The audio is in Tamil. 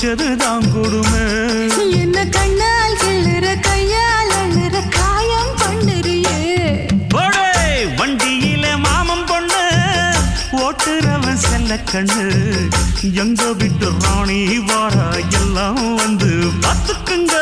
பிடிச்சதுதான் கொடுமை. என்ன கண்ணால் கிள்ளுற கையால் அழுற காயம் பண்ணுறியே. வண்டியில மாமன் பொண்ணு ஓட்டுறவன் செல்ல கண்ணு. எங்க விட்டு ராணி வாரா எல்லாம் வந்து பார்த்துக்குங்க.